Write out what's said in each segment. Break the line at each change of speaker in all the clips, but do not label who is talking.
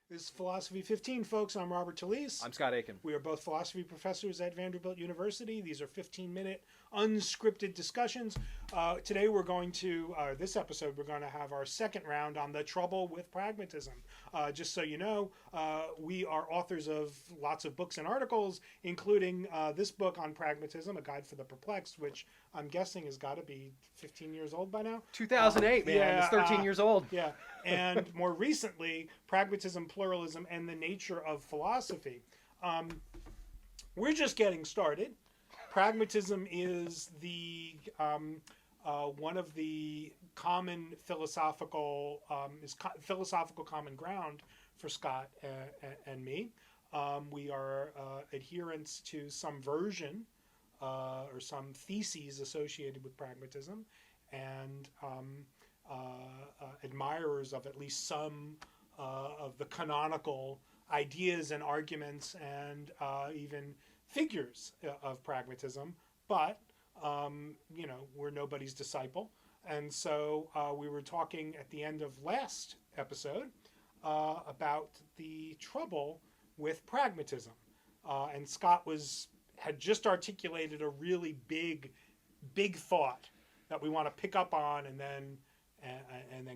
This is Philosophy 15, folks. I'm Robert Talese.
I'm Scott Aiken.
We are both philosophy professors at Vanderbilt University. These are 15-minute unscripted discussions. Today we're going to, this episode, we're going to have our second round on the trouble with pragmatism. Just so you know, we are authors of lots of books and articles, including this book on pragmatism, A Guide for the Perplexed, which I'm guessing has got to be 15 years old by now.
2008, man.
Yeah,
It's 13 years old.
Yeah. And more recently, Pragmatism, Pluralism, and the Nature of Philosophy. We're just getting started. Pragmatism is the one of the common philosophical philosophical common ground for Scott and me. We are adherents to some version or some theses associated with pragmatism, and admirers of at least some of the canonical ideas and arguments and even figures of pragmatism. But, we're nobody's disciple. And so we were talking at the end of last episode about the trouble with pragmatism. And Scott had just articulated a really big thought that we want to pick up on and then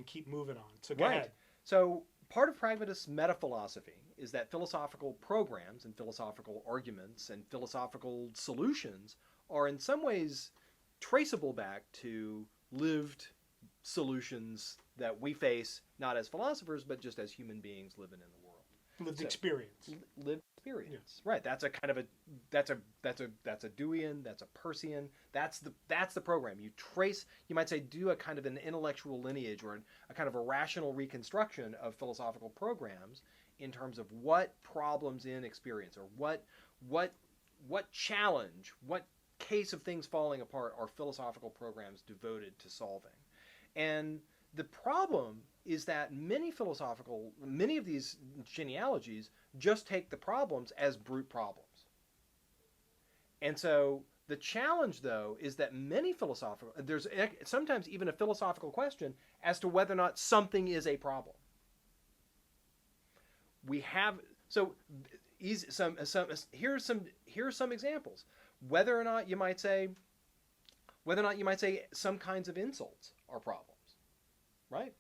keep moving on. So go ahead.
So part of pragmatist metaphilosophy is that philosophical programs and philosophical arguments and philosophical solutions are in some ways traceable back to lived solutions that we face not as philosophers but just as human beings living in the world.
Lived experience.
Lived experience. Yeah. Right. That's a kind of that's a Deweyan, that's a Peircean. That's the program. You might say, do a kind of an intellectual lineage or a kind of a rational reconstruction of philosophical programs in terms of what problems in experience or what challenge, what case of things falling apart are philosophical programs devoted to solving. And the problem is that many of these genealogies just take the problems as brute problems. And so the challenge, though, is that there's sometimes even a philosophical question as to whether or not something is a problem. Here's some examples. Whether or not you might say some kinds of insults are problems, right?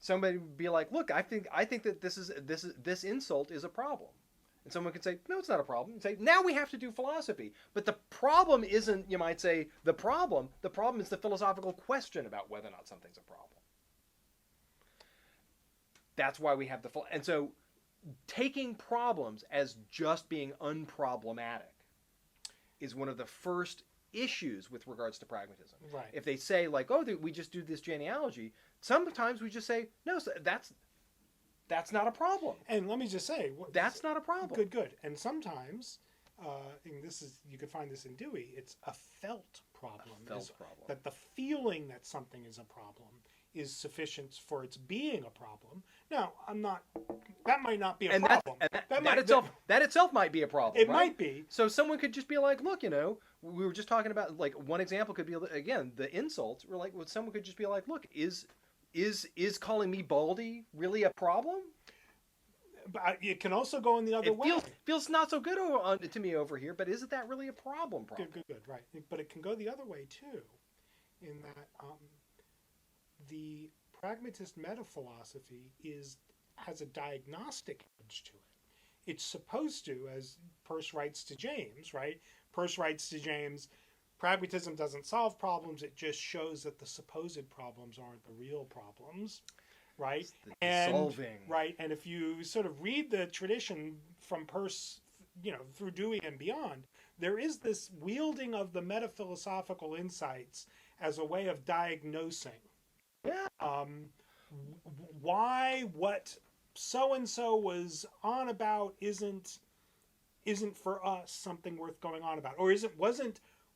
Somebody would be like, "Look, I think that this insult is a problem," and someone could say, "No, it's not a problem." And say, "Now we have to do philosophy." But the problem isn't, you might say, the problem. The problem is the philosophical question about whether or not something's a problem. That's why we have and so taking problems as just being unproblematic is one of the first issues with regards to pragmatism.
Right.
If they say like, "Oh, we just do this genealogy," sometimes we just say, "No, that's not a problem."
And let me just say,
that's not a problem.
Good. And sometimes, and you could find this in Dewey. It's a felt problem. That the feeling that something is a problem is sufficient for its being a problem. Now, that might not be a problem.
That itself might be a problem.
It might be.
So someone could just be like, "Look, we were just talking about, like, one example could be, again, the insults." We're like, someone could just be like, "Look, is calling me baldy really a problem?"
But it can also go in the other way.
Feels not so good to me over here, but isn't that really a problem?
Good, right. But it can go the other way, too, in that the pragmatist metaphilosophy has a diagnostic edge to it. It's supposed to, as Peirce writes to James, right? Peirce writes to James, pragmatism doesn't solve problems, it just shows that the supposed problems aren't the real problems, right?
Solving.
Right, and if you sort of read the tradition from Peirce, through Dewey and beyond, there is this wielding of the metaphilosophical insights as a way of diagnosing.
Yeah.
Why what so-and-so was on about isn't for us something worth going on about, or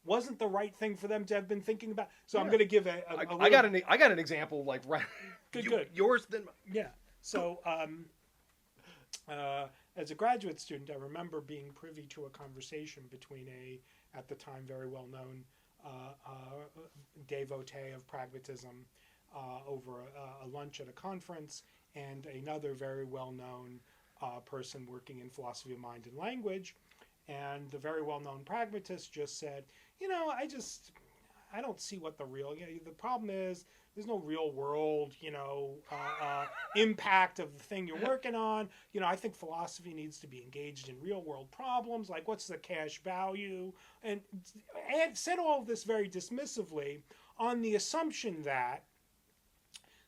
wasn't the right thing for them to have been thinking about. So yeah. I'm going to give
I got an example, like, right.
Good.
Yours then.
Yeah. So as a graduate student, I remember being privy to a conversation between at the time very well known devotee of pragmatism over a lunch at a conference, and another very well known person working in philosophy of mind and language. And the very well-known pragmatist just said, I don't see what the problem is. There's no real world, impact of the thing you're working on. I think philosophy needs to be engaged in real world problems, like what's the cash value, and said all of this very dismissively on the assumption that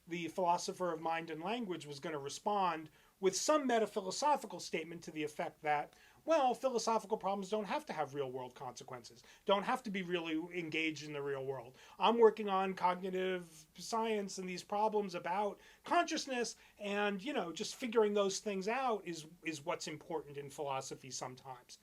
the philosopher of mind and language was going to respond with some metaphilosophical statement to the effect that, well, philosophical problems don't have to have real world consequences, don't have to be really engaged in the real world. I'm working on cognitive science and these problems about consciousness, and, just figuring those things out is what's important in philosophy sometimes.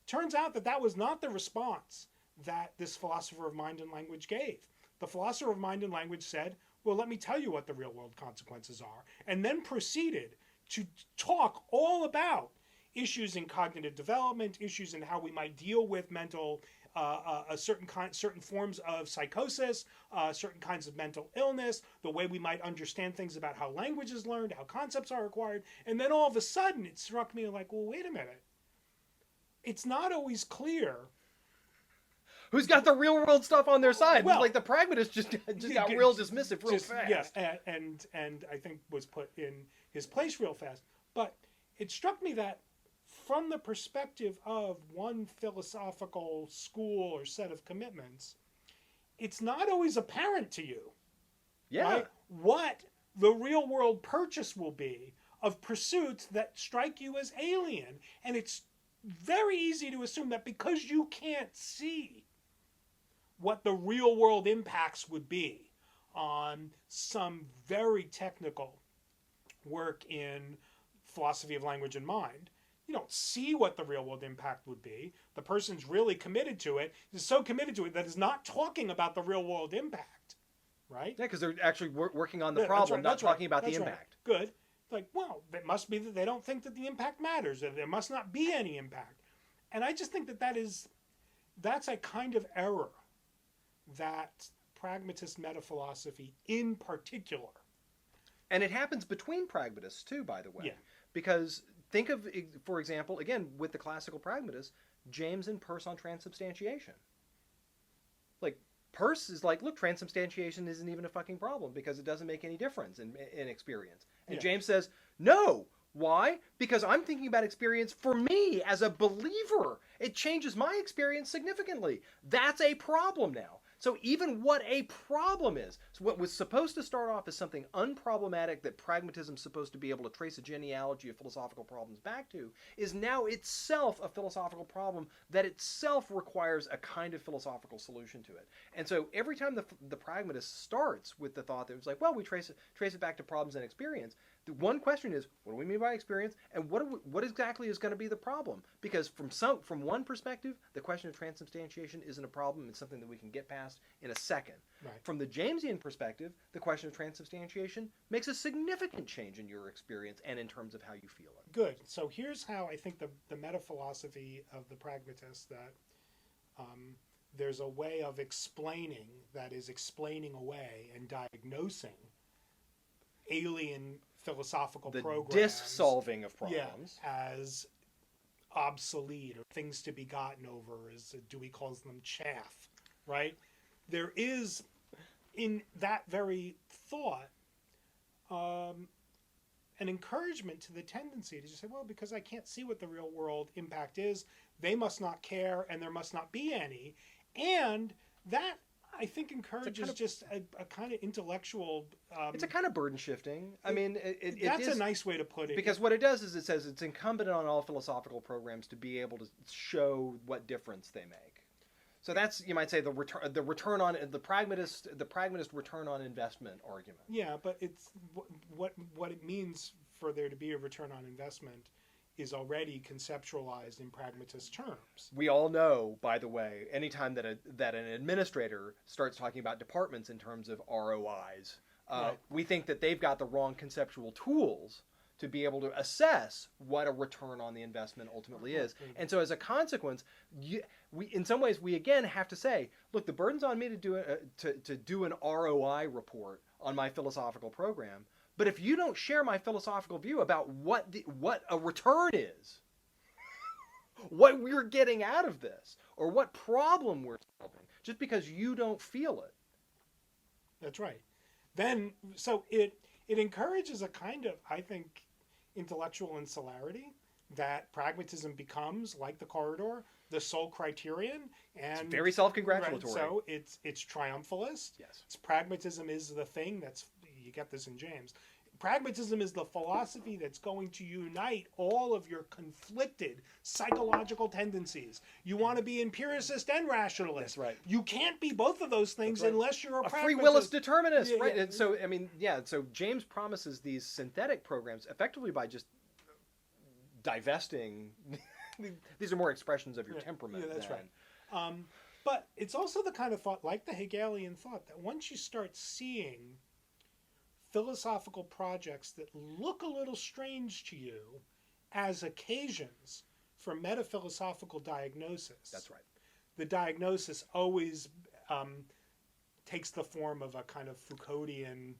Turns out that was not the response that this philosopher of mind and language gave. The philosopher of mind and language said, well, let me tell you what the real world consequences are, and then proceeded to talk all about issues in cognitive development, issues in how we might deal with mental, certain forms of psychosis, certain kinds of mental illness, the way we might understand things about how language is learned, how concepts are acquired. And then all of a sudden it struck me like, well, wait a minute. It's not always clear.
Who's got the real world stuff on their side?
Well,
like the pragmatist just got real dismissive real fast.
Yes, and I think was put in his place real fast. But it struck me that from the perspective of one philosophical school or set of commitments, it's not always apparent to you, right, what the real world purchase will be of pursuits that strike you as alien. And it's very easy to assume that because you can't see what the real world impacts would be on some very technical work in philosophy of language and mind, you don't see what the real world impact would be. The person's really committed to it, is so committed to it that is not talking about the real world impact, right?
Yeah, because they're actually working on the problem, not talking about the impact.
Right. Good. Like, well, it must be that they don't think that the impact matters, that there must not be any impact. And I just think that's a kind of error that pragmatist metaphilosophy in particular.
And it happens between pragmatists too, by the way.
Yeah.
Because think of, for example, again, with the classical pragmatists, James and Peirce on transubstantiation. Like, Peirce is like, look, transubstantiation isn't even a fucking problem because it doesn't make any difference in experience. And James says, no. Why? Because I'm thinking about experience for me as a believer. It changes my experience significantly. That's a problem now. So even what a problem is, so what was supposed to start off as something unproblematic that pragmatism is supposed to be able to trace a genealogy of philosophical problems back to, is now itself a philosophical problem that itself requires a kind of philosophical solution to it. And so every time the pragmatist starts with the thought that it's like, well, we trace it back to problems and experience, the one question is, what do we mean by experience, and what exactly is going to be the problem? Because from one perspective, the question of transubstantiation isn't a problem; it's something that we can get past in a second.
Right.
From the Jamesian perspective, the question of transubstantiation makes a significant change in your experience and in terms of how you feel it.
Good. So here's how I think the metaphilosophy of the pragmatist, that there's a way of explaining that is explaining away and diagnosing alien philosophical programs,
the dis-solving of problems,
as obsolete or things to be gotten over, as Dewey calls them, chaff, right? There is, in that very thought, an encouragement to the tendency to just say, well, because I can't see what the real world impact is, they must not care and there must not be any. And that, I think, encourages just a kind of intellectual...
it's a kind of burden shifting. I mean,
that's a nice way to put it.
Because what it does is it says it's incumbent on all philosophical programs to be able to show what difference they make. So that's, you might say, the pragmatist return on investment argument.
Yeah, but it's what it means for there to be a return on investment is already conceptualized in pragmatist terms.
We all know, by the way, anytime that an administrator starts talking about departments in terms of ROIs,
right,
we think that they've got the wrong conceptual tools to be able to assess what a return on the investment ultimately is. And so as a consequence, in some ways, we again have to say, look, the burden's on me to do an ROI report on my philosophical program, But if you don't share my philosophical view about what a return is, what we're getting out of this, or what problem we're solving, just because you don't feel it.
That's right. Then, so it encourages a kind of, I think, intellectual insularity that pragmatism becomes, like the corridor, the sole criterion, and
It's very self-congratulatory.
Right, so it's triumphalist.
Yes.
It's pragmatism is the thing that's, you get this in James. Pragmatism is the philosophy that's going to unite all of your conflicted psychological tendencies. You want to be empiricist and rationalist.
That's right.
You can't be both of those things unless you're a
free
pragmatist.
willist determinist, right?
Yeah.
And so, I mean, yeah, so James promises these synthetic programs effectively by just divesting. These are more expressions of your temperament.
Yeah, that's
than...
right. But it's also the kind of thought, like the Hegelian thought, that once you start seeing philosophical projects that look a little strange to you as occasions for metaphilosophical diagnosis.
That's right.
The diagnosis always takes the form of a kind of Foucauldian,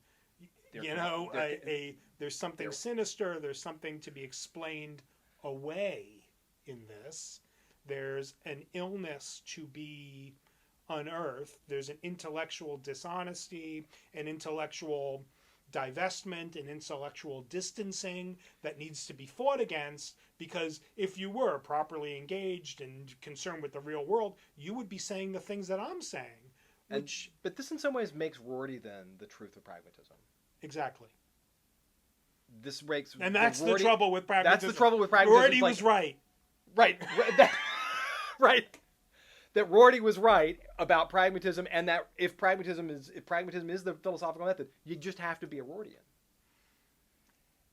there's something sinister, there's something to be explained away in this. There's an illness to be unearthed. There's an intellectual dishonesty, an intellectual divestment, and intellectual distancing that needs to be fought against, because if you were properly engaged and concerned with the real world, you would be saying the things that I'm saying.
But this in some ways makes Rorty then the truth of pragmatism.
Exactly.
This breaks...
And that's the trouble with pragmatism.
That's the trouble with pragmatism.
Rorty was right.
Right. Right. That Rorty was right about pragmatism, and that if pragmatism is the philosophical method, you just have to be a Rortyian.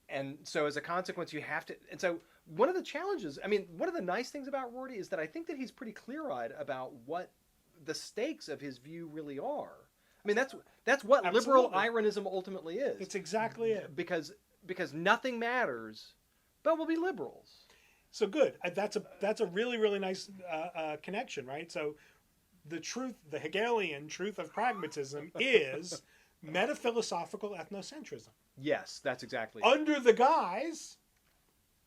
And so as a consequence, you have to... And so one of the challenges... I mean, one of the nice things about Rorty is that I think that he's pretty clear-eyed about what the stakes of his view really are. I mean, that's what liberal Ironism ultimately is.
It's exactly it.
Because nothing matters, but we'll be liberals.
So good. That's a really, really nice connection, right? So the Hegelian truth of pragmatism is metaphilosophical ethnocentrism.
Yes, that's exactly
under the guise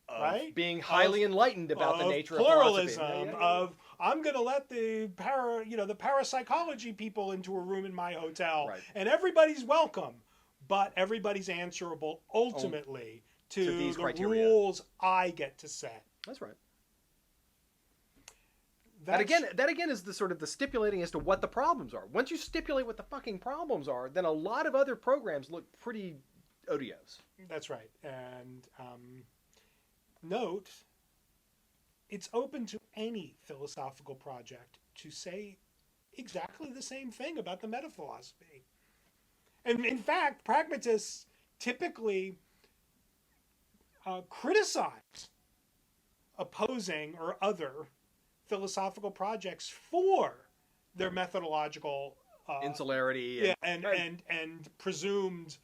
of
right?
being highly enlightened about the nature
pluralism,
of pluralism.
Of I'm going to let the parapsychology people into a room in my hotel,
right.
and everybody's welcome, but everybody's answerable ultimately to
these
the
criteria.
rules I get to set.
That's right. That again is the sort of the stipulating as to what the problems are. Once you stipulate what the fucking problems are, then a lot of other programs look pretty odious.
That's right. And note, it's open to any philosophical project to say exactly the same thing about the metaphilosophy. And in fact, pragmatists typically criticize opposing or other philosophical projects for their methodological
insularity
and presumed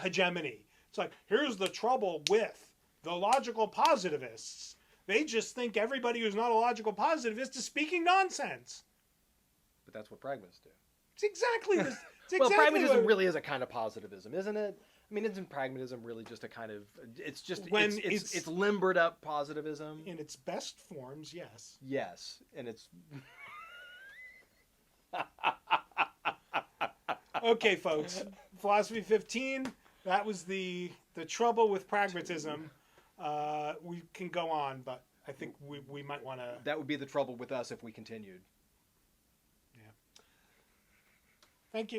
hegemony. It's like, here's the trouble with the logical positivists. They just think everybody who's not a logical positivist is speaking nonsense.
But that's what pragmatists do.
It's exactly this.
Well, pragmatism really is a kind of positivism, isn't it? I mean, isn't pragmatism really just a kind of... It's just... It's limbered up positivism.
In its best forms, yes.
Yes, and it's...
Okay, folks. Philosophy 15, that was the trouble with pragmatism. We can go on, but I think we might want to...
That would be the trouble with us if we continued.
Yeah. Thank you.